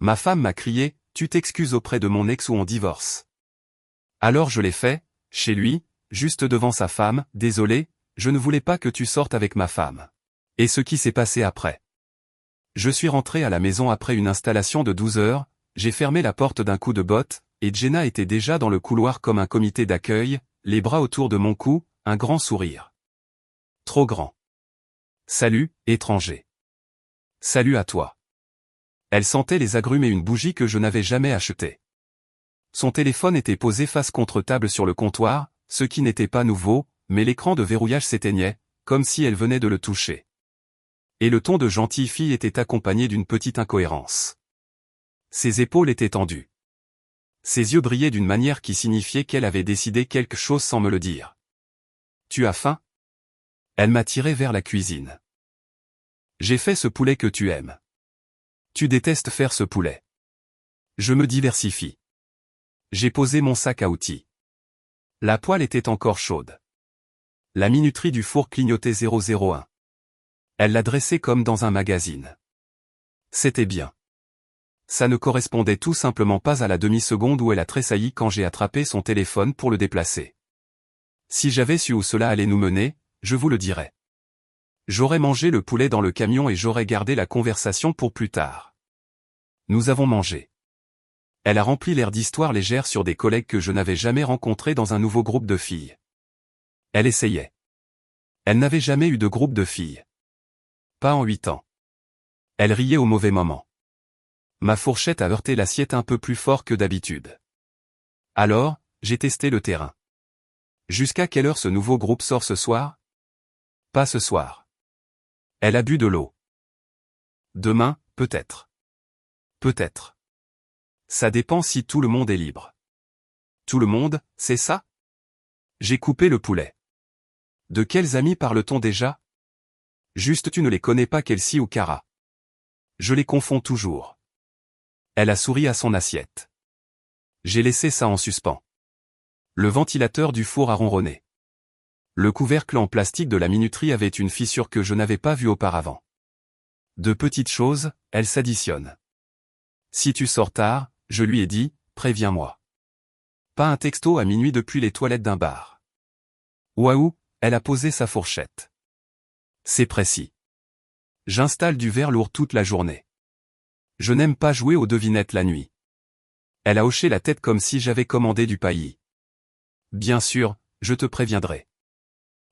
Ma femme m'a crié, tu t'excuses auprès de mon ex ou on divorce. Alors je l'ai fait, chez lui, juste devant sa femme, désolé, je ne voulais pas que tu sortes avec ma femme. Et ce qui s'est passé après. Je suis rentré à la maison après une installation de 12 heures, j'ai fermé la porte d'un coup de botte, et Jenna était déjà dans le couloir comme un comité d'accueil, les bras autour de mon cou, un grand sourire. Trop grand. Salut, étranger. Salut à toi. Elle sentait les agrumes et une bougie que je n'avais jamais achetée. Son téléphone était posé face contre table sur le comptoir, ce qui n'était pas nouveau, mais l'écran de verrouillage s'éteignait, comme si elle venait de le toucher. Et le ton de gentille fille était accompagné d'une petite incohérence. Ses épaules étaient tendues. Ses yeux brillaient d'une manière qui signifiait qu'elle avait décidé quelque chose sans me le dire. Tu as faim? Elle m'a tiré vers la cuisine. J'ai fait ce poulet que tu aimes. Tu détestes faire ce poulet. Je me diversifie. J'ai posé mon sac à outils. La poêle était encore chaude. La minuterie du four clignotait 001. Elle l'a dressée comme dans un magazine. C'était bien. Ça ne correspondait tout simplement pas à la demi-seconde où elle a tressailli quand j'ai attrapé son téléphone pour le déplacer. Si j'avais su où cela allait nous mener, je vous le dirais. J'aurais mangé le poulet dans le camion et j'aurais gardé la conversation pour plus tard. Nous avons mangé. Elle a rempli l'air d'histoires légères sur des collègues que je n'avais jamais rencontrés dans un nouveau groupe de filles. Elle essayait. Elle n'avait jamais eu de groupe de filles. Pas en 8 ans. Elle riait au mauvais moment. Ma fourchette a heurté l'assiette un peu plus fort que d'habitude. Alors, j'ai testé le terrain. Jusqu'à quelle heure ce nouveau groupe sort ce soir? Pas ce soir. Elle a bu de l'eau. Demain, peut-être. Peut-être. Ça dépend si tout le monde est libre. Tout le monde, c'est ça? J'ai coupé le poulet. De quels amis parle-t-on déjà? Juste tu ne les connais pas Kelsey ou Cara. Je les confonds toujours. Elle a souri à son assiette. J'ai laissé ça en suspens. Le ventilateur du four a ronronné. Le couvercle en plastique de la minuterie avait une fissure que je n'avais pas vue auparavant. De petites choses, elles s'additionnent. Si tu sors tard, je lui ai dit, préviens-moi. Pas un texto à minuit depuis les toilettes d'un bar. Waouh, elle a posé sa fourchette. C'est précis. J'installe du verre lourd toute la journée. Je n'aime pas jouer aux devinettes la nuit. Elle a hoché la tête comme si j'avais commandé du paillis. Bien sûr, je te préviendrai.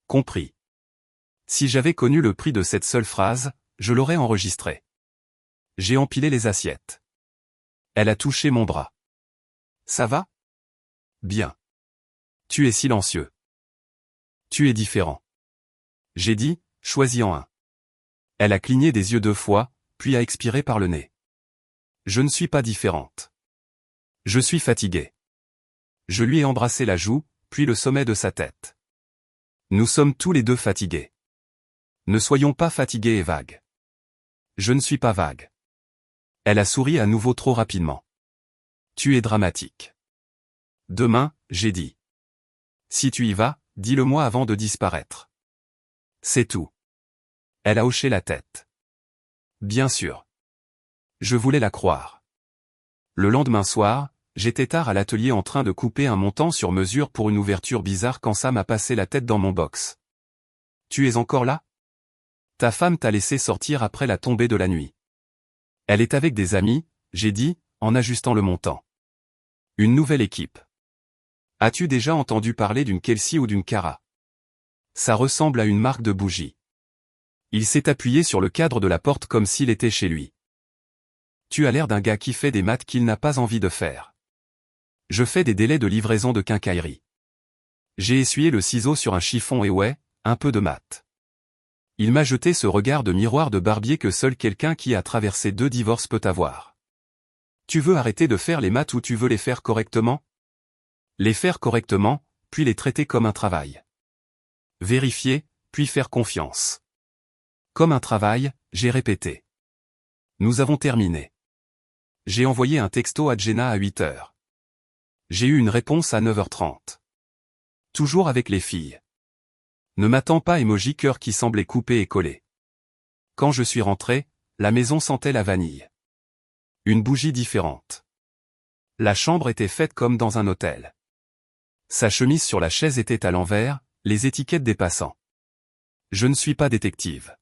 Compris. Si j'avais connu le prix de cette seule phrase, je l'aurais enregistré. J'ai empilé les assiettes. Elle a touché mon bras. Ça va? Bien. Tu es silencieux. Tu es différent. J'ai dit, choisis-en un. Elle a cligné des yeux 2 fois, puis a expiré par le nez. Je ne suis pas différente. Je suis fatigué. Je lui ai embrassé la joue, puis le sommet de sa tête. Nous sommes tous les deux fatigués. Ne soyons pas fatigués et vagues. Je ne suis pas vague. Elle a souri à nouveau trop rapidement. Tu es dramatique. Demain, j'ai dit. Si tu y vas, dis-le-moi avant de disparaître. C'est tout. Elle a hoché la tête. Bien sûr. Je voulais la croire. Le lendemain soir, j'étais tard à l'atelier en train de couper un montant sur mesure pour une ouverture bizarre quand Sam a passé la tête dans mon box. Tu es encore là? Ta femme t'a laissé sortir après la tombée de la nuit. Elle est avec des amis, j'ai dit, en ajustant le montant. Une nouvelle équipe. As-tu déjà entendu parler d'une Kelsey ou d'une Cara? Ça ressemble à une marque de bougie. Il s'est appuyé sur le cadre de la porte comme s'il était chez lui. Tu as l'air d'un gars qui fait des maths qu'il n'a pas envie de faire. Je fais des délais de livraison de quincaillerie. J'ai essuyé le ciseau sur un chiffon et ouais, un peu de maths. Il m'a jeté ce regard de miroir de barbier que seul quelqu'un qui a traversé 2 divorces peut avoir. Tu veux arrêter de faire les maths ou tu veux les faire correctement? Les faire correctement, puis les traiter comme un travail. Vérifier, puis faire confiance. Comme un travail, j'ai répété. Nous avons terminé. J'ai envoyé un texto à Jenna à 8 heures. J'ai eu une réponse à 9h30. Toujours avec les filles. Ne m'attends pas emoji cœur qui semblait coupé et collé. Quand je suis rentré, la maison sentait la vanille. Une bougie différente. La chambre était faite comme dans un hôtel. Sa chemise sur la chaise était à l'envers, les étiquettes dépassant. Je ne suis pas détective.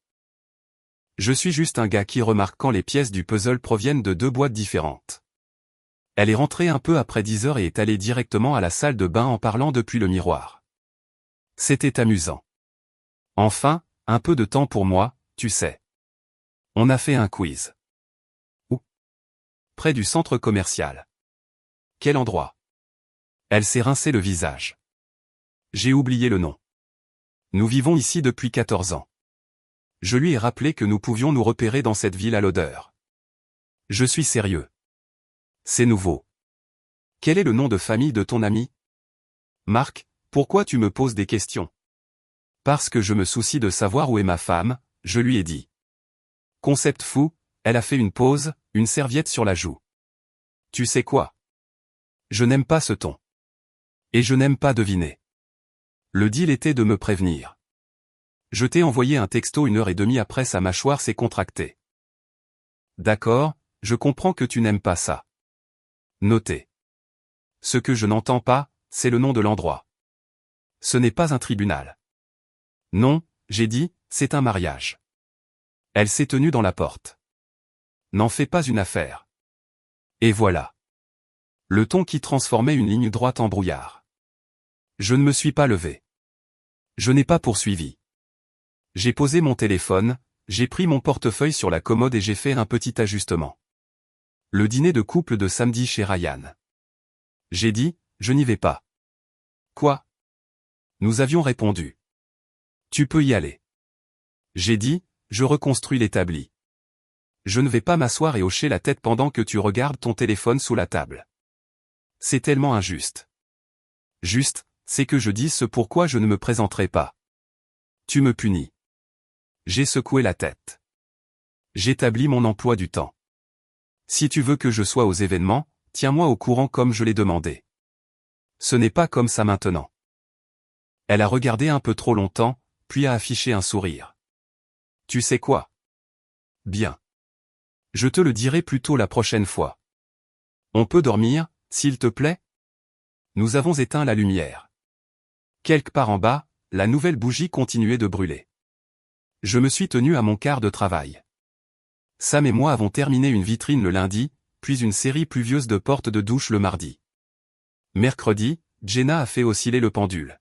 Je suis juste un gars qui remarque quand les pièces du puzzle proviennent de deux boîtes différentes. Elle est rentrée un peu après 10 heures et est allée directement à la salle de bain en parlant depuis le miroir. C'était amusant. Enfin, un peu de temps pour moi, tu sais. On a fait un quiz. Où? Près du centre commercial. Quel endroit? Elle s'est rincé le visage. J'ai oublié le nom. Nous vivons ici depuis 14 ans. Je lui ai rappelé que nous pouvions nous repérer dans cette ville à l'odeur. Je suis sérieux. C'est nouveau. Quel est le nom de famille de ton ami? Marc, pourquoi tu me poses des questions? Parce que je me soucie de savoir où est ma femme, je lui ai dit. Concept fou, elle a fait une pause, une serviette sur la joue. Tu sais quoi? Je n'aime pas ce ton. Et je n'aime pas deviner. Le deal était de me prévenir. Je t'ai envoyé un texto 1 heure et demie après, sa mâchoire s'est contractée. D'accord, je comprends que tu n'aimes pas ça. Notez. Ce que je n'entends pas, c'est le nom de l'endroit. Ce n'est pas un tribunal. Non, j'ai dit, c'est un mariage. Elle s'est tenue dans la porte. N'en fais pas une affaire. Et voilà. Le ton qui transformait une ligne droite en brouillard. Je ne me suis pas levé. Je n'ai pas poursuivi. J'ai posé mon téléphone, j'ai pris mon portefeuille sur la commode et j'ai fait un petit ajustement. Le dîner de couple de samedi chez Ryan. J'ai dit, je n'y vais pas. Quoi? Nous avions répondu. Tu peux y aller. J'ai dit, je reconstruis l'établi. Je ne vais pas m'asseoir et hocher la tête pendant que tu regardes ton téléphone sous la table. C'est tellement injuste. Juste, c'est que je dis ce pourquoi je ne me présenterai pas. Tu me punis. J'ai secoué la tête. J'établis mon emploi du temps. Si tu veux que je sois aux événements, tiens-moi au courant comme je l'ai demandé. Ce n'est pas comme ça maintenant. Elle a regardé un peu trop longtemps, puis a affiché un sourire. Tu sais quoi? Bien. Je te le dirai plus tôt la prochaine fois. On peut dormir, s'il te plaît? Nous avons éteint la lumière. Quelque part en bas, la nouvelle bougie continuait de brûler. Je me suis tenu à mon quart de travail. Sam et moi avons terminé une vitrine le lundi, puis une série pluvieuse de portes de douche le mardi. Mercredi, Jenna a fait osciller le pendule.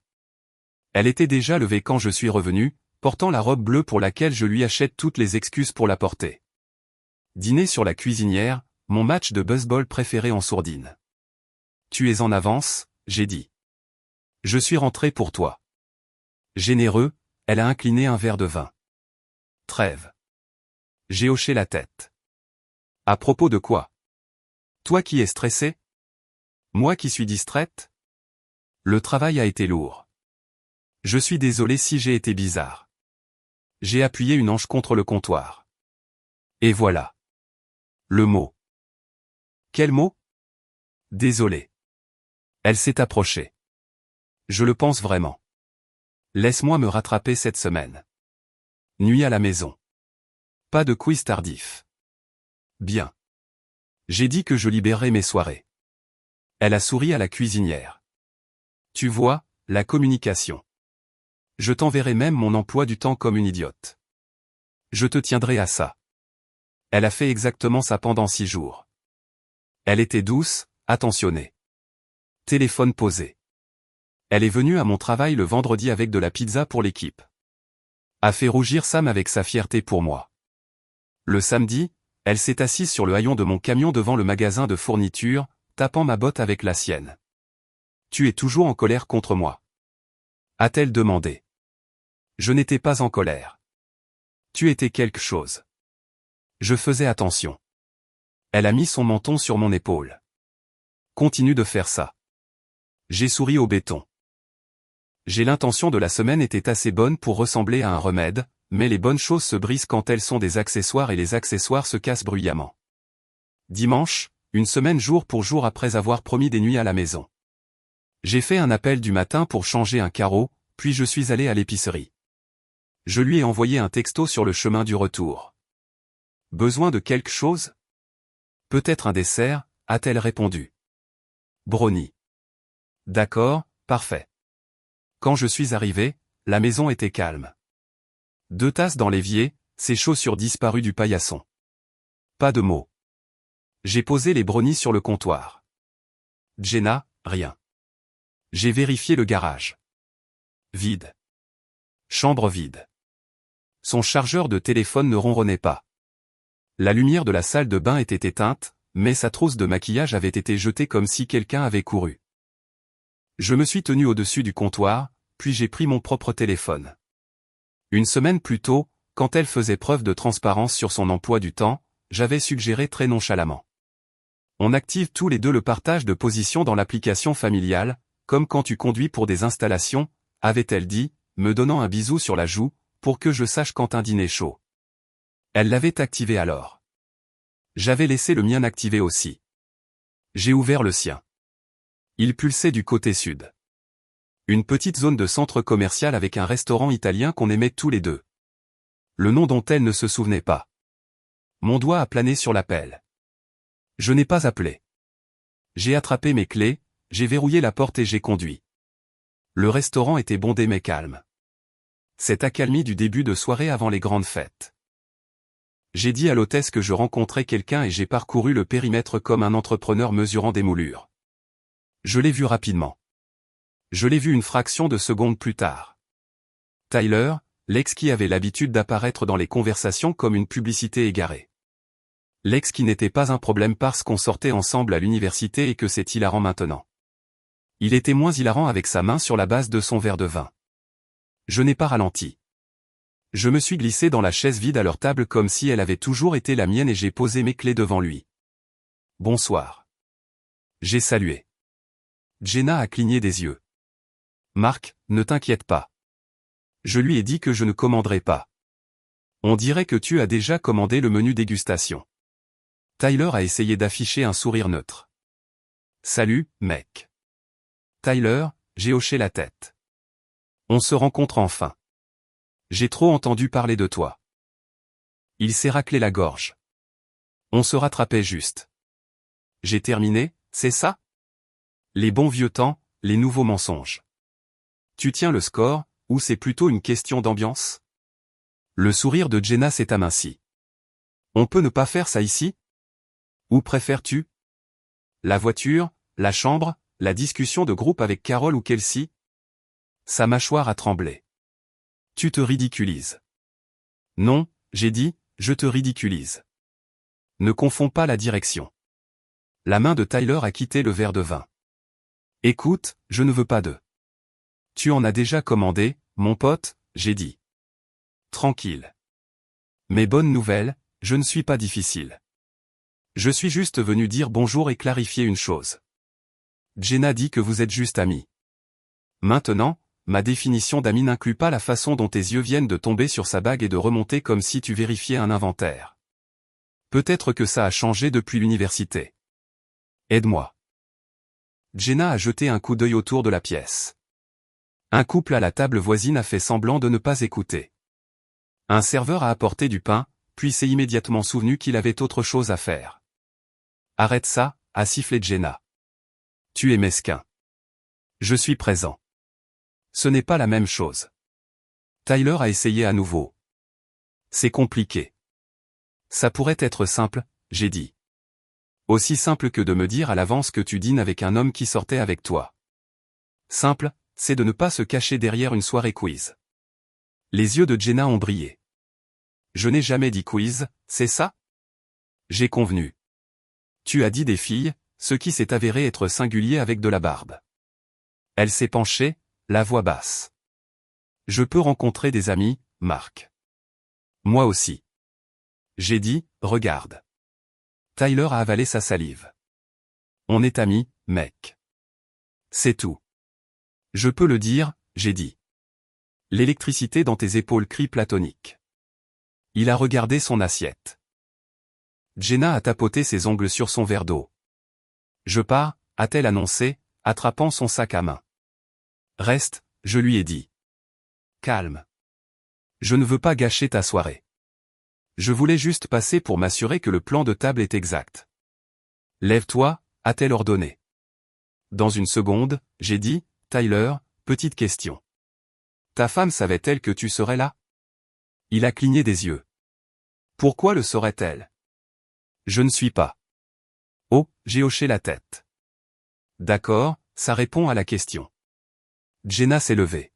Elle était déjà levée quand je suis revenu, portant la robe bleue pour laquelle je lui achète toutes les excuses pour la porter. Dîner sur la cuisinière, mon match de baseball préféré en sourdine. Tu es en avance, j'ai dit. Je suis rentré pour toi. Généreux, elle a incliné un verre de vin. Trêve. J'ai hoché la tête. À propos de quoi? Toi qui es stressé? Moi qui suis distraite? Le travail a été lourd. Je suis désolé si j'ai été bizarre. J'ai appuyé une hanche contre le comptoir. Et voilà. Le mot. Quel mot? Désolé. Elle s'est approchée. Je le pense vraiment. Laisse-moi me rattraper cette semaine. Nuit à la maison. Pas de quiz tardif. Bien. J'ai dit que je libérerais mes soirées. Elle a souri à la cuisinière. Tu vois, la communication. Je t'enverrai même mon emploi du temps comme une idiote. Je te tiendrai à ça. Elle a fait exactement ça pendant 6 jours. Elle était douce, attentionnée. Téléphone posé. Elle est venue à mon travail le vendredi avec de la pizza pour l'équipe. A fait rougir Sam avec sa fierté pour moi. Le samedi, elle s'est assise sur le haillon de mon camion devant le magasin de fournitures, tapant ma botte avec la sienne. Tu es toujours en colère contre moi? A-t-elle demandé. Je n'étais pas en colère. Tu étais quelque chose. Je faisais attention. Elle a mis son menton sur mon épaule. Continue de faire ça. J'ai souri au béton. J'ai l'intention de la semaine était assez bonne pour ressembler à un remède, mais les bonnes choses se brisent quand elles sont des accessoires et les accessoires se cassent bruyamment. Dimanche, une semaine jour pour jour après avoir promis des nuits à la maison. J'ai fait un appel du matin pour changer un carreau, puis je suis allé à l'épicerie. Je lui ai envoyé un texto sur le chemin du retour. Besoin de quelque chose? Peut-être un dessert, a-t-elle répondu. Brownie. D'accord, parfait. Quand je suis arrivé, la maison était calme. 2 tasses dans l'évier, ses chaussures disparues du paillasson. Pas de mots. J'ai posé les brownies sur le comptoir. Jenna, rien. J'ai vérifié le garage. Vide. Chambre vide. Son chargeur de téléphone ne ronronnait pas. La lumière de la salle de bain était éteinte, mais sa trousse de maquillage avait été jetée comme si quelqu'un avait couru. Je me suis tenu au-dessus du comptoir, puis j'ai pris mon propre téléphone. Une semaine plus tôt, quand elle faisait preuve de transparence sur son emploi du temps, j'avais suggéré très nonchalamment. On active tous les deux le partage de position dans l'application familiale, comme quand tu conduis pour des installations, avait-elle dit, me donnant un bisou sur la joue, pour que je sache quand un dîner chaud. Elle l'avait activé alors. J'avais laissé le mien activé aussi. J'ai ouvert le sien. Il pulsait du côté sud. Une petite zone de centre commercial avec un restaurant italien qu'on aimait tous les deux. Le nom dont elle ne se souvenait pas. Mon doigt a plané sur l'appel. Je n'ai pas appelé. J'ai attrapé mes clés, j'ai verrouillé la porte et j'ai conduit. Le restaurant était bondé mais calme. Cette accalmie du début de soirée avant les grandes fêtes. J'ai dit à l'hôtesse que je rencontrais quelqu'un et j'ai parcouru le périmètre comme un entrepreneur mesurant des moulures. Je l'ai vu rapidement. Je l'ai vu une fraction de seconde plus tard. Tyler, l'ex qui avait l'habitude d'apparaître dans les conversations comme une publicité égarée. L'ex qui n'était pas un problème parce qu'on sortait ensemble à l'université et que c'est hilarant maintenant. Il était moins hilarant avec sa main sur la base de son verre de vin. Je n'ai pas ralenti. Je me suis glissé dans la chaise vide à leur table comme si elle avait toujours été la mienne et j'ai posé mes clés devant lui. Bonsoir. J'ai salué. Jenna a cligné des yeux. Marc, ne t'inquiète pas. Je lui ai dit que je ne commanderais pas. On dirait que tu as déjà commandé le menu dégustation. Tyler a essayé d'afficher un sourire neutre. Salut, mec. Tyler, j'ai hoché la tête. On se rencontre enfin. J'ai trop entendu parler de toi. Il s'est raclé la gorge. On se rattrapait juste. J'ai terminé, c'est ça? Les bons vieux temps, les nouveaux mensonges. Tu tiens le score, ou c'est plutôt une question d'ambiance? Le sourire de Jenna s'est aminci. On peut ne pas faire ça ici? Où préfères-tu? La voiture, la chambre, la discussion de groupe avec Carole ou Kelsey? Sa mâchoire a tremblé. Tu te ridiculises. Non, j'ai dit, je te ridiculise. Ne confonds pas la direction. La main de Tyler a quitté le verre de vin. Écoute, je ne veux pas de. Tu en as déjà commandé, mon pote, j'ai dit. Tranquille. Mais bonne nouvelle, je ne suis pas difficile. Je suis juste venu dire bonjour et clarifier une chose. Jenna dit que vous êtes juste amis. Maintenant, ma définition d'ami n'inclut pas la façon dont tes yeux viennent de tomber sur sa bague et de remonter comme si tu vérifiais un inventaire. Peut-être que ça a changé depuis l'université. Aide-moi. Jenna a jeté un coup d'œil autour de la pièce. Un couple à la table voisine a fait semblant de ne pas écouter. Un serveur a apporté du pain, puis s'est immédiatement souvenu qu'il avait autre chose à faire. Arrête ça, a sifflé Jenna. Tu es mesquin. Je suis présent. Ce n'est pas la même chose. Tyler a essayé à nouveau. C'est compliqué. Ça pourrait être simple, j'ai dit. Aussi simple que de me dire à l'avance que tu dînes avec un homme qui sortait avec toi. Simple, c'est de ne pas se cacher derrière une soirée quiz. Les yeux de Jenna ont brillé. Je n'ai jamais dit quiz, c'est ça? J'ai convenu. Tu as dit des filles, ce qui s'est avéré être singulier avec de la barbe. Elle s'est penchée, la voix basse. Je peux rencontrer des amis, Marc. Moi aussi. J'ai dit, regarde. Tyler a avalé sa salive. On est amis, mec. C'est tout. Je peux le dire, j'ai dit. L'électricité dans tes épaules crie platonique. Il a regardé son assiette. Jenna a tapoté ses ongles sur son verre d'eau. Je pars, a-t-elle annoncé, attrapant son sac à main. Reste, je lui ai dit. Calme. Je ne veux pas gâcher ta soirée. Je voulais juste passer pour m'assurer que le plan de table est exact. Lève-toi, a-t-elle ordonné. Dans une seconde, j'ai dit, Tyler, petite question. Ta femme savait-elle que tu serais là? Il a cligné des yeux. Pourquoi le saurait-elle? Je ne suis pas. Oh, j'ai hoché la tête. D'accord, ça répond à la question. Jenna s'est levée.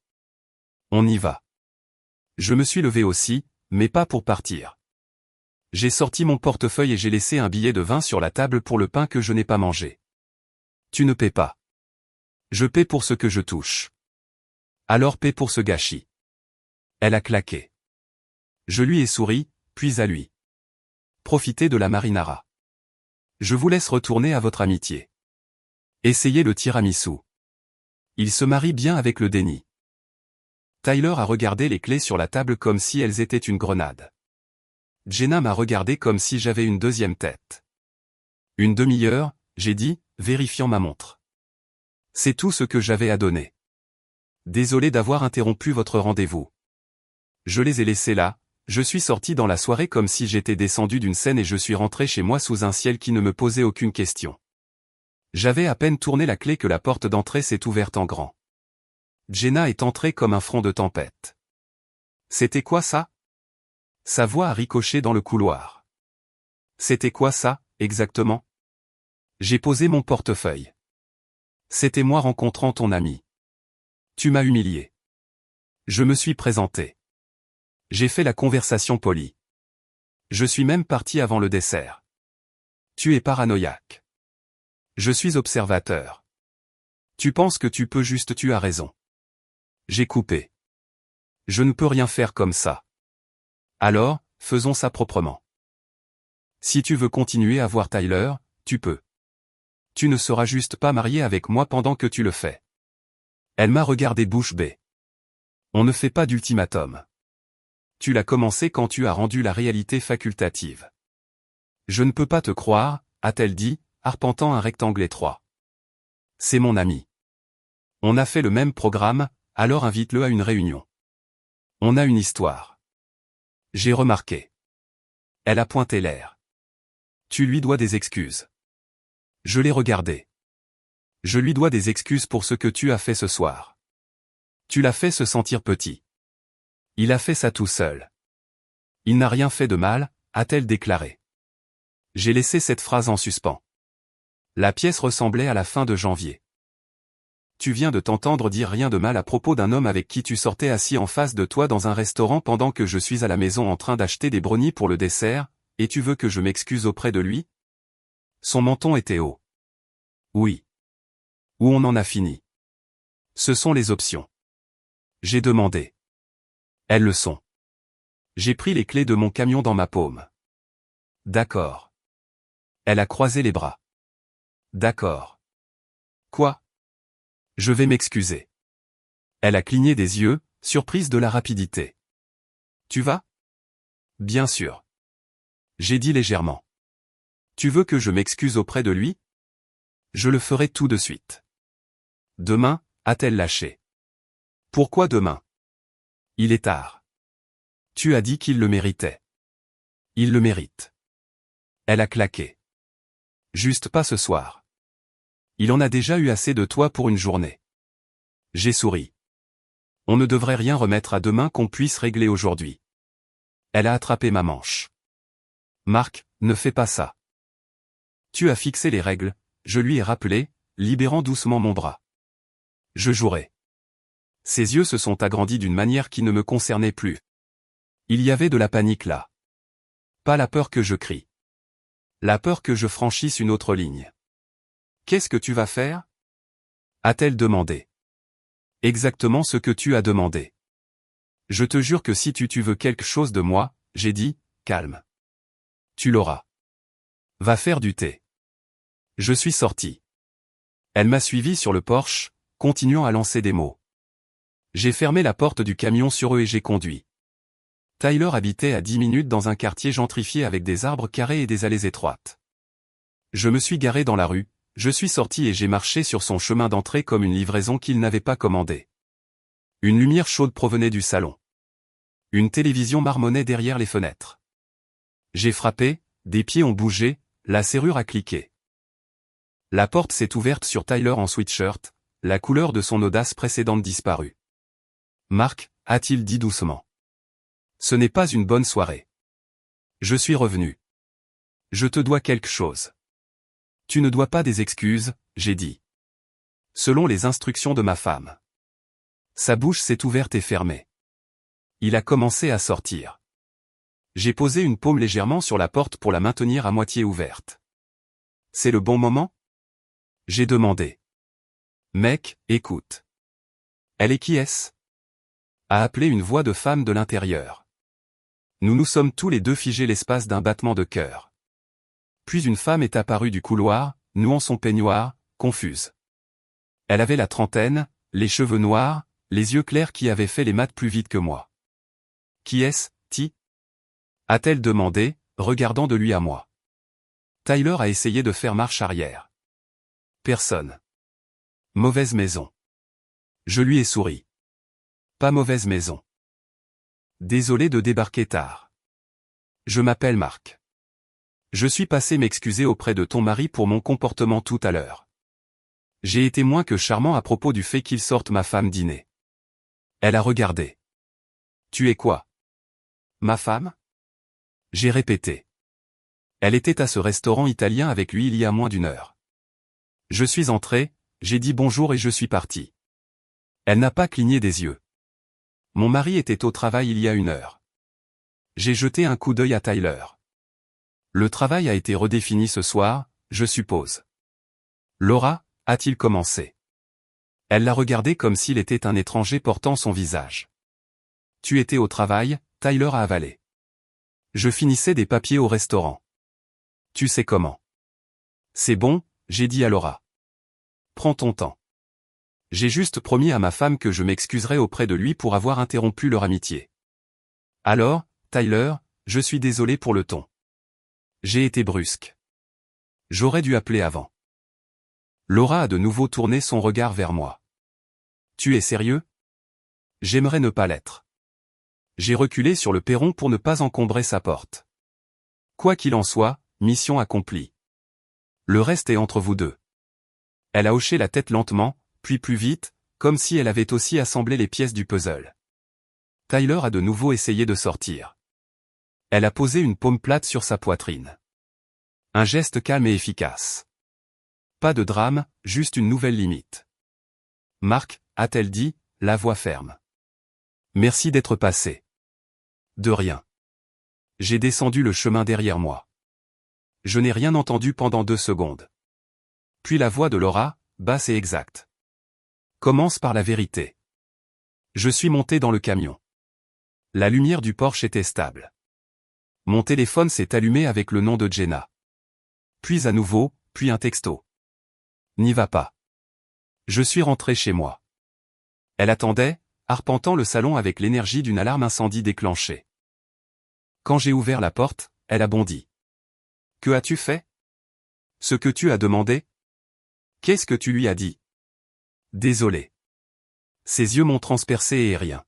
On y va. Je me suis levé aussi, mais pas pour partir. J'ai sorti mon portefeuille et j'ai laissé un billet de 20 sur la table pour le pain que je n'ai pas mangé. Tu ne paies pas. Je paie pour ce que je touche. Alors paie pour ce gâchis. Elle a claqué. Je lui ai souri, puis à lui. Profitez de la marinara. Je vous laisse retourner à votre amitié. Essayez le tiramisu. Il se marie bien avec le déni. Tyler a regardé les clés sur la table comme si elles étaient une grenade. Jenna m'a regardé comme si j'avais une deuxième tête. Une demi-heure, j'ai dit, vérifiant ma montre. C'est tout ce que j'avais à donner. Désolé d'avoir interrompu votre rendez-vous. Je les ai laissés là, je suis sorti dans la soirée comme si j'étais descendu d'une scène et je suis rentré chez moi sous un ciel qui ne me posait aucune question. J'avais à peine tourné la clé que la porte d'entrée s'est ouverte en grand. Jenna est entrée comme un front de tempête. C'était quoi ça? Sa voix a ricoché dans le couloir. C'était quoi ça, exactement? J'ai posé mon portefeuille. C'était moi rencontrant ton ami. Tu m'as humilié. Je me suis présenté. J'ai fait la conversation polie. Je suis même parti avant le dessert. Tu es paranoïaque. Je suis observateur. Tu penses que tu peux juste tu as raison. J'ai coupé. Je ne peux rien faire comme ça. Alors, faisons ça proprement. Si tu veux continuer à voir Tyler, tu peux. Tu ne seras juste pas marié avec moi pendant que tu le fais. Elle m'a regardé bouche bée. On ne fait pas d'ultimatum. Tu l'as commencé quand tu as rendu la réalité facultative. Je ne peux pas te croire, a-t-elle dit, arpentant un rectangle étroit. C'est mon ami. On a fait le même programme, alors invite-le à une réunion. On a une histoire. J'ai remarqué. Elle a pointé l'air. Tu lui dois des excuses. Je l'ai regardé. Je lui dois des excuses pour ce que tu as fait ce soir. Tu l'as fait se sentir petit. Il a fait ça tout seul. Il n'a rien fait de mal, a-t-elle déclaré. J'ai laissé cette phrase en suspens. La pièce ressemblait à la fin de janvier. Tu viens de t'entendre dire rien de mal à propos d'un homme avec qui tu sortais assis en face de toi dans un restaurant pendant que je suis à la maison en train d'acheter des brownies pour le dessert, et tu veux que je m'excuse auprès de lui? Son menton était haut. Oui. Où on en a fini? Ce sont les options. J'ai demandé. Elles le sont. J'ai pris les clés de mon camion dans ma paume. D'accord. Elle a croisé les bras. D'accord. Quoi? Je vais m'excuser. Elle a cligné des yeux, surprise de la rapidité. Tu vas? Bien sûr. J'ai dit légèrement. Tu veux que je m'excuse auprès de lui? Je le ferai tout de suite. Demain, a-t-elle lâché. Pourquoi demain? Il est tard. Tu as dit qu'il le méritait. Il le mérite. Elle a claqué. Juste pas ce soir. Il en a déjà eu assez de toi pour une journée. J'ai souri. On ne devrait rien remettre à demain qu'on puisse régler aujourd'hui. Elle a attrapé ma manche. Marc, ne fais pas ça. Tu as fixé les règles, je lui ai rappelé, libérant doucement mon bras. Je jouerai. Ses yeux se sont agrandis d'une manière qui ne me concernait plus. Il y avait de la panique là. Pas la peur que je crie. La peur que je franchisse une autre ligne. Qu'est-ce que tu vas faire? A-t-elle demandé. Exactement ce que tu as demandé. Je te jure que si tu veux quelque chose de moi, j'ai dit, calme. Tu l'auras. Va faire du thé. Je suis sorti. Elle m'a suivi sur le porche, continuant à lancer des mots. J'ai fermé la porte du camion sur eux et j'ai conduit. Tyler habitait à 10 minutes dans un quartier gentrifié avec des arbres carrés et des allées étroites. Je me suis garé dans la rue, je suis sorti et j'ai marché sur son chemin d'entrée comme une livraison qu'il n'avait pas commandée. Une lumière chaude provenait du salon. Une télévision marmonnait derrière les fenêtres. J'ai frappé, des pieds ont bougé, la serrure a cliqué. La porte s'est ouverte sur Tyler en sweatshirt, la couleur de son audace précédente disparue. Mark, a-t-il dit doucement. Ce n'est pas une bonne soirée. Je suis revenu. Je te dois quelque chose. Tu ne dois pas des excuses, j'ai dit. Selon les instructions de ma femme. Sa bouche s'est ouverte et fermée. Il a commencé à sortir. J'ai posé une paume légèrement sur la porte pour la maintenir à moitié ouverte. C'est le bon moment? J'ai demandé. Mec, écoute. Elle est qui est-ce? A appelé une voix de femme de l'intérieur. Nous nous sommes tous les deux figés l'espace d'un battement de cœur. Puis une femme est apparue du couloir, nouant son peignoir, confuse. Elle avait la trentaine, les cheveux noirs, les yeux clairs qui avaient fait les maths plus vite que moi. Qui est-ce, Ti? A-t-elle demandé, regardant de lui à moi. Tyler a essayé de faire marche arrière. Personne. Mauvaise maison. Je lui ai souri. Pas mauvaise maison. Désolé de débarquer tard. Je m'appelle Mark. Je suis passé m'excuser auprès de ton mari pour mon comportement tout à l'heure. J'ai été moins que charmant à propos du fait qu'il sorte ma femme dîner. Elle a regardé. Tu es quoi? Ma femme? J'ai répété. Elle était à ce restaurant italien avec lui il y a moins d'une heure. Je suis entré, j'ai dit bonjour et je suis parti. Elle n'a pas cligné des yeux. Mon mari était au travail il y a une heure. J'ai jeté un coup d'œil à Tyler. Le travail a été redéfini ce soir, je suppose. Laura, a-t-il commencé. Elle l'a regardé comme s'il était un étranger portant son visage. Tu étais au travail, Tyler a avalé. Je finissais des papiers au restaurant. Tu sais comment. C'est bon, j'ai dit à Laura. Prends ton temps. J'ai juste promis à ma femme que je m'excuserais auprès de lui pour avoir interrompu leur amitié. Alors, Tyler, je suis désolé pour le ton. J'ai été brusque. J'aurais dû appeler avant. Laura a de nouveau tourné son regard vers moi. Tu es sérieux? J'aimerais ne pas l'être. J'ai reculé sur le perron pour ne pas encombrer sa porte. Quoi qu'il en soit, mission accomplie. Le reste est entre vous deux. Elle a hoché la tête lentement, puis plus vite, comme si elle avait aussi assemblé les pièces du puzzle. Tyler a de nouveau essayé de sortir. Elle a posé une paume plate sur sa poitrine. Un geste calme et efficace. Pas de drame, juste une nouvelle limite. Mark, a-t-elle dit, la voix ferme. Merci d'être passé. De rien. J'ai descendu le chemin derrière moi. Je n'ai rien entendu pendant 2 secondes. Puis la voix de Laura, basse et exacte. Commence par la vérité. Je suis monté dans le camion. La lumière du Porsche était stable. Mon téléphone s'est allumé avec le nom de Jenna. Puis à nouveau, puis un texto. N'y va pas. Je suis rentré chez moi. Elle attendait, arpentant le salon avec l'énergie d'une alarme incendie déclenchée. Quand j'ai ouvert la porte, elle a bondi. Que as-tu fait? Ce que tu as demandé? Qu'est-ce que tu lui as dit? Désolé. Ses yeux m'ont transpercé et rien.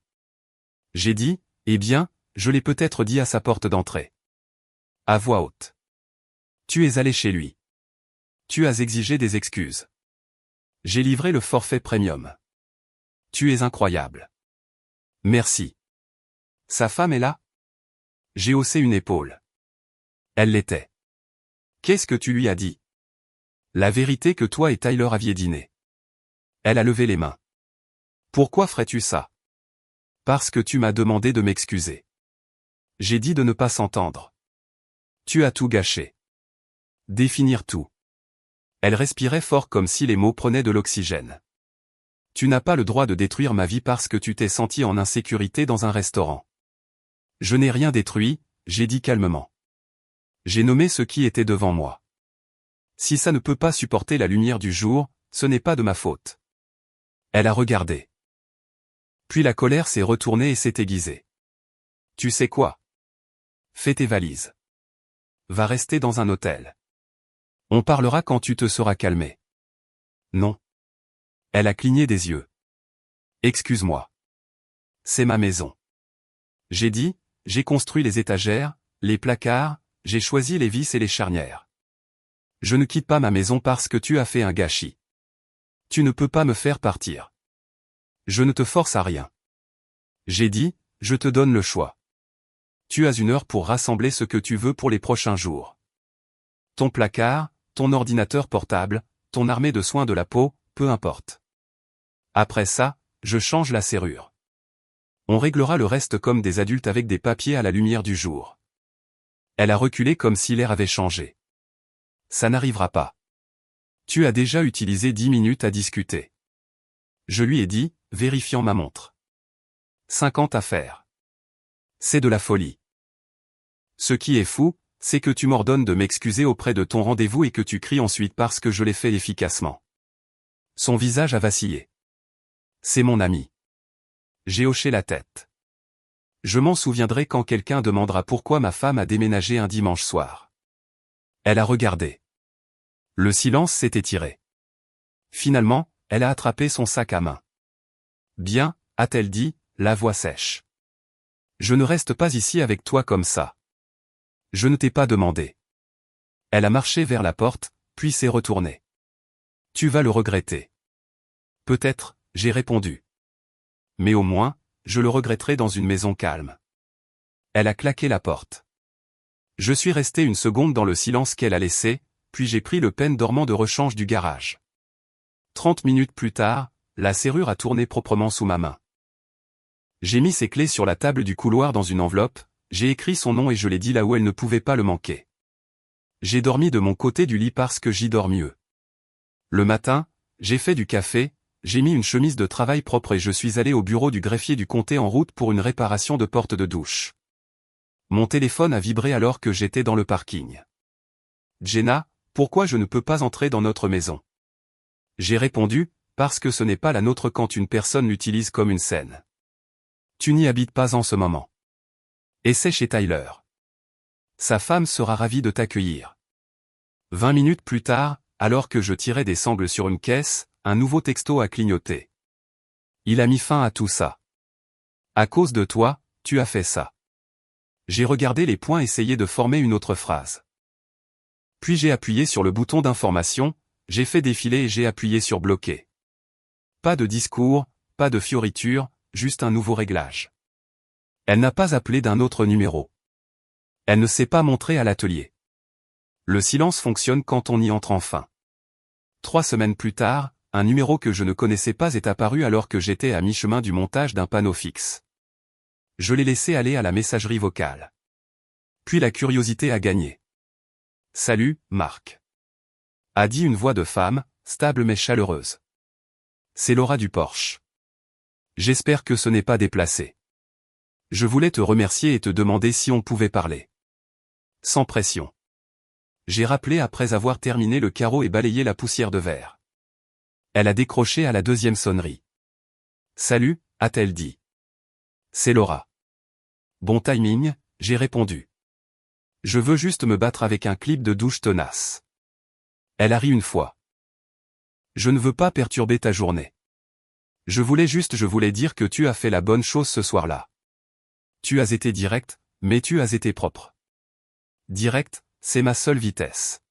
J'ai dit, eh bien, je l'ai peut-être dit à sa porte d'entrée. À voix haute. Tu es allé chez lui. Tu as exigé des excuses. J'ai livré le forfait premium. Tu es incroyable. Merci. Sa femme est là? J'ai haussé une épaule. Elle l'était. Qu'est-ce que tu lui as dit? La vérité que toi et Tyler aviez dîné. Elle a levé les mains. Pourquoi ferais-tu ça? Parce que tu m'as demandé de m'excuser. J'ai dit de ne pas s'entendre. Tu as tout gâché. Définir tout. Elle respirait fort comme si les mots prenaient de l'oxygène. Tu n'as pas le droit de détruire ma vie parce que tu t'es senti en insécurité dans un restaurant. Je n'ai rien détruit, j'ai dit calmement. J'ai nommé ce qui était devant moi. Si ça ne peut pas supporter la lumière du jour, ce n'est pas de ma faute. Elle a regardé. Puis la colère s'est retournée et s'est aiguisée. Tu sais quoi? Fais tes valises. Va rester dans un hôtel. On parlera quand tu te seras calmé. Non. Elle a cligné des yeux. Excuse-moi. C'est ma maison. J'ai dit, j'ai construit les étagères, les placards, j'ai choisi les vis et les charnières. Je ne quitte pas ma maison parce que tu as fait un gâchis. Tu ne peux pas me faire partir. Je ne te force à rien. J'ai dit, je te donne le choix. Tu as 1 heure pour rassembler ce que tu veux pour les prochains jours. Ton placard, ton ordinateur portable, ton armée de soins de la peau, peu importe. Après ça, je change la serrure. On réglera le reste comme des adultes avec des papiers à la lumière du jour. Elle a reculé comme si l'air avait changé. Ça n'arrivera pas. Tu as déjà utilisé 10 minutes à discuter. Je lui ai dit, vérifiant ma montre. 50 à faire. C'est de la folie. Ce qui est fou, c'est que tu m'ordonnes de m'excuser auprès de ton rendez-vous et que tu cries ensuite parce que je l'ai fait efficacement. Son visage a vacillé. C'est mon ami. J'ai hoché la tête. Je m'en souviendrai quand quelqu'un demandera pourquoi ma femme a déménagé un dimanche soir. Elle a regardé. Le silence s'est étiré. Finalement, elle a attrapé son sac à main. Bien, a-t-elle dit, la voix sèche. Je ne reste pas ici avec toi comme ça. Je ne t'ai pas demandé. Elle a marché vers la porte, puis s'est retournée. Tu vas le regretter. Peut-être, j'ai répondu. Mais au moins, je le regretterai dans une maison calme. Elle a claqué la porte. Je suis resté 1 seconde dans le silence qu'elle a laissé, puis j'ai pris le pen dormant de rechange du garage. 30 minutes plus tard, la serrure a tourné proprement sous ma main. J'ai mis ses clés sur la table du couloir dans une enveloppe, j'ai écrit son nom et je l'ai dit là où elle ne pouvait pas le manquer. J'ai dormi de mon côté du lit parce que j'y dors mieux. Le matin, j'ai fait du café, j'ai mis une chemise de travail propre et je suis allé au bureau du greffier du comté en route pour une réparation de porte de douche. Mon téléphone a vibré alors que j'étais dans le parking. Jenna, pourquoi je ne peux pas entrer dans notre maison? J'ai répondu, parce que ce n'est pas la nôtre quand une personne l'utilise comme une scène. Tu n'y habites pas en ce moment. Et c'est chez Tyler. Sa femme sera ravie de t'accueillir. 20 minutes plus tard, alors que je tirais des sangles sur une caisse, un nouveau texto a clignoté. Il a mis fin à tout ça. À cause de toi, tu as fait ça. J'ai regardé les points et essayé de former une autre phrase. Puis j'ai appuyé sur le bouton d'information, j'ai fait défiler et j'ai appuyé sur bloquer. Pas de discours, pas de fioriture, juste un nouveau réglage. Elle n'a pas appelé d'un autre numéro. Elle ne s'est pas montrée à l'atelier. Le silence fonctionne quand on y entre enfin. 3 semaines plus tard, un numéro que je ne connaissais pas est apparu alors que j'étais à mi-chemin du montage d'un panneau fixe. Je l'ai laissé aller à la messagerie vocale. Puis la curiosité a gagné. « Salut, Marc. » a dit une voix de femme, stable mais chaleureuse. C'est Laura du Porsche. J'espère que ce n'est pas déplacé. Je voulais te remercier et te demander si on pouvait parler. Sans pression. J'ai rappelé après avoir terminé le carreau et balayé la poussière de verre. Elle a décroché à la 2e sonnerie. Salut, a-t-elle dit. C'est Laura. Bon timing, j'ai répondu. Je veux juste me battre avec un clip de douche tenace. Elle a ri une fois. Je ne veux pas perturber ta journée. Je voulais dire que tu as fait la bonne chose ce soir-là. Tu as été direct, mais tu as été propre. Direct, c'est ma seule vitesse.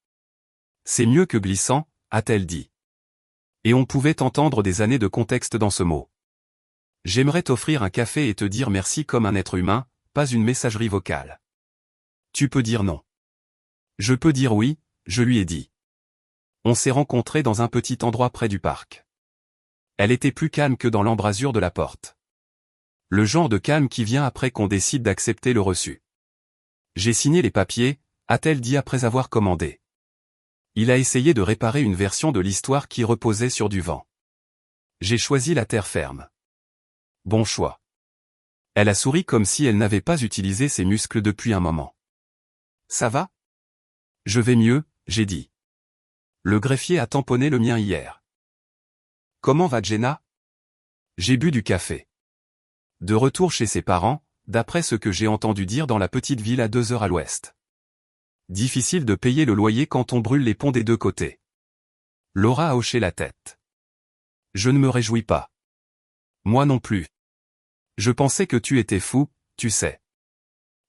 C'est mieux que glissant, a-t-elle dit. Et on pouvait entendre des années de contexte dans ce mot. J'aimerais t'offrir un café et te dire merci comme un être humain, pas une messagerie vocale. Tu peux dire non. Je peux dire oui, je lui ai dit. On s'est rencontrés dans un petit endroit près du parc. Elle était plus calme que dans l'embrasure de la porte. Le genre de calme qui vient après qu'on décide d'accepter le reçu. J'ai signé les papiers, a-t-elle dit après avoir commandé. Il a essayé de réparer une version de l'histoire qui reposait sur du vent. J'ai choisi la terre ferme. Bon choix. Elle a souri comme si elle n'avait pas utilisé ses muscles depuis un moment. Ça va? Je vais mieux, j'ai dit. Le greffier a tamponné le mien hier. Comment va Jenna? J'ai bu du café. De retour chez ses parents, d'après ce que j'ai entendu dire dans la petite ville à 2 heures à l'ouest. Difficile de payer le loyer quand on brûle les ponts des 2 côtés. Laura a hoché la tête. Je ne me réjouis pas. Moi non plus. Je pensais que tu étais fou, tu sais.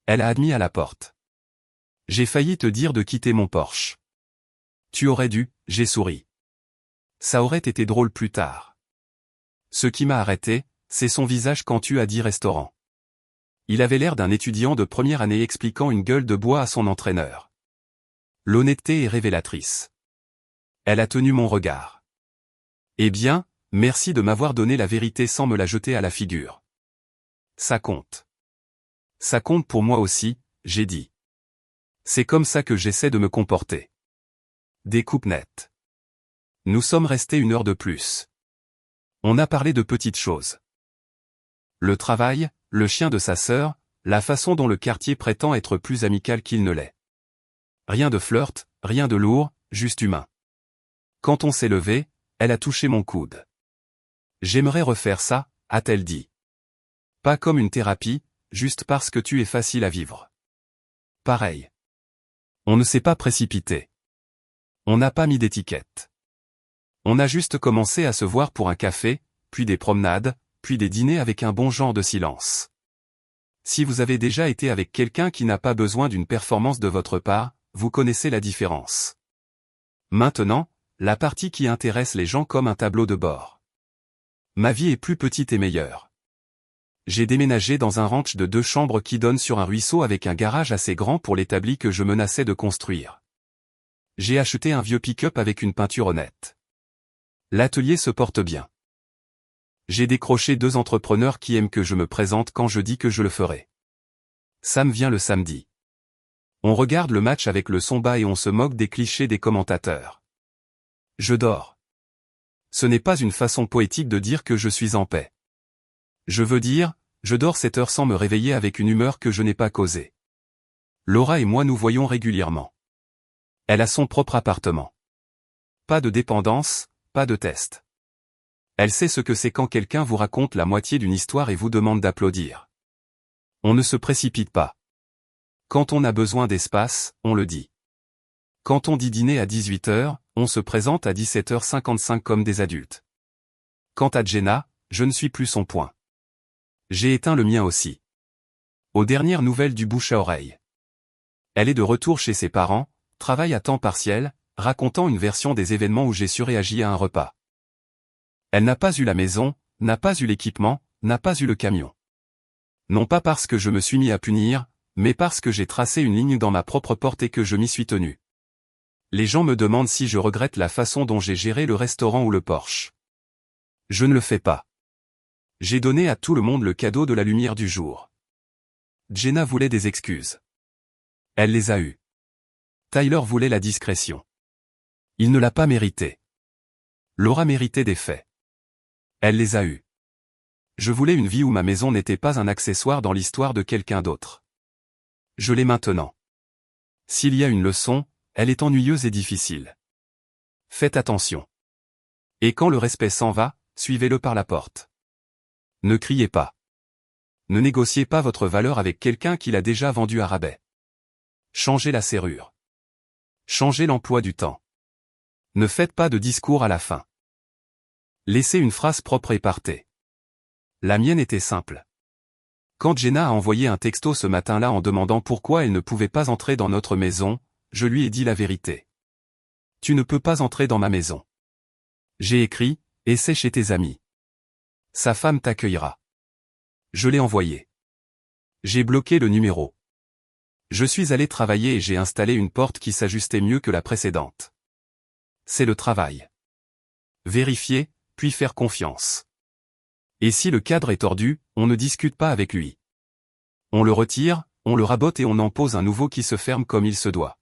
Elle a admis à la porte. J'ai failli te dire de quitter mon Porsche. Tu aurais dû, j'ai souri. Ça aurait été drôle plus tard. Ce qui m'a arrêté, c'est son visage quand tu as dit restaurant. Il avait l'air d'un étudiant de première année expliquant une gueule de bois à son entraîneur. L'honnêteté est révélatrice. Elle a tenu mon regard. Eh bien, merci de m'avoir donné la vérité sans me la jeter à la figure. Ça compte. Ça compte pour moi aussi, j'ai dit. C'est comme ça que j'essaie de me comporter. Découpe nette. Nous sommes restés 1 heure de plus. On a parlé de petites choses. Le travail, le chien de sa sœur, la façon dont le quartier prétend être plus amical qu'il ne l'est. Rien de flirt, rien de lourd, juste humain. Quand on s'est levé, elle a touché mon coude. J'aimerais refaire ça, a-t-elle dit. Pas comme une thérapie, juste parce que tu es facile à vivre. Pareil. On ne s'est pas précipité. On n'a pas mis d'étiquette. On a juste commencé à se voir pour un café, puis des promenades, puis des dîners avec un bon genre de silence. Si vous avez déjà été avec quelqu'un qui n'a pas besoin d'une performance de votre part, vous connaissez la différence. Maintenant, la partie qui intéresse les gens comme un tableau de bord. Ma vie est plus petite et meilleure. J'ai déménagé dans un ranch de 2 chambres qui donne sur un ruisseau avec un garage assez grand pour l'établi que je menaçais de construire. J'ai acheté un vieux pick-up avec une peinture honnête. L'atelier se porte bien. J'ai décroché 2 entrepreneurs qui aiment que je me présente quand je dis que je le ferai. Sam vient le samedi. On regarde le match avec le son bas et on se moque des clichés des commentateurs. Je dors. Ce n'est pas une façon poétique de dire que je suis en paix. Je veux dire, je dors 7 heures sans me réveiller avec une humeur que je n'ai pas causée. Laura et moi nous voyons régulièrement. Elle a son propre appartement. Pas de dépendance, pas de test. Elle sait ce que c'est quand quelqu'un vous raconte la moitié d'une histoire et vous demande d'applaudir. On ne se précipite pas. Quand on a besoin d'espace, on le dit. Quand on dit dîner à 18 heures, on se présente à 17h55 comme des adultes. Quant à Jenna, je ne suis plus son point. J'ai éteint le mien aussi. Aux dernières nouvelles du bouche à oreille. Elle est de retour chez ses parents, travaille à temps partiel, racontant une version des événements où j'ai surréagi à un repas. Elle n'a pas eu la maison, n'a pas eu l'équipement, n'a pas eu le camion. Non pas parce que je me suis mis à punir, mais parce que j'ai tracé une ligne dans ma propre porte et que je m'y suis tenu. Les gens me demandent si je regrette la façon dont j'ai géré le restaurant ou le Porsche. Je ne le fais pas. J'ai donné à tout le monde le cadeau de la lumière du jour. Jenna voulait des excuses. Elle les a eues. Tyler voulait la discrétion. Il ne l'a pas mérité. Laura méritait des faits. Elle les a eus. Je voulais une vie où ma maison n'était pas un accessoire dans l'histoire de quelqu'un d'autre. Je l'ai maintenant. S'il y a une leçon, elle est ennuyeuse et difficile. Faites attention. Et quand le respect s'en va, suivez-le par la porte. Ne criez pas. Ne négociez pas votre valeur avec quelqu'un qui l'a déjà vendu à rabais. Changez la serrure. Changez l'emploi du temps. Ne faites pas de discours à la fin. Laissez une phrase propre et partez. La mienne était simple. Quand Jenna a envoyé un texto ce matin-là en demandant pourquoi elle ne pouvait pas entrer dans notre maison, je lui ai dit la vérité. Tu ne peux pas entrer dans ma maison. J'ai écrit, essaie chez tes amis. Sa femme t'accueillera. Je l'ai envoyé. J'ai bloqué le numéro. Je suis allé travailler et j'ai installé une porte qui s'ajustait mieux que la précédente. C'est le travail. Vérifier, puis faire confiance. Et si le cadre est tordu, on ne discute pas avec lui. On le retire, on le rabote et on en pose un nouveau qui se ferme comme il se doit.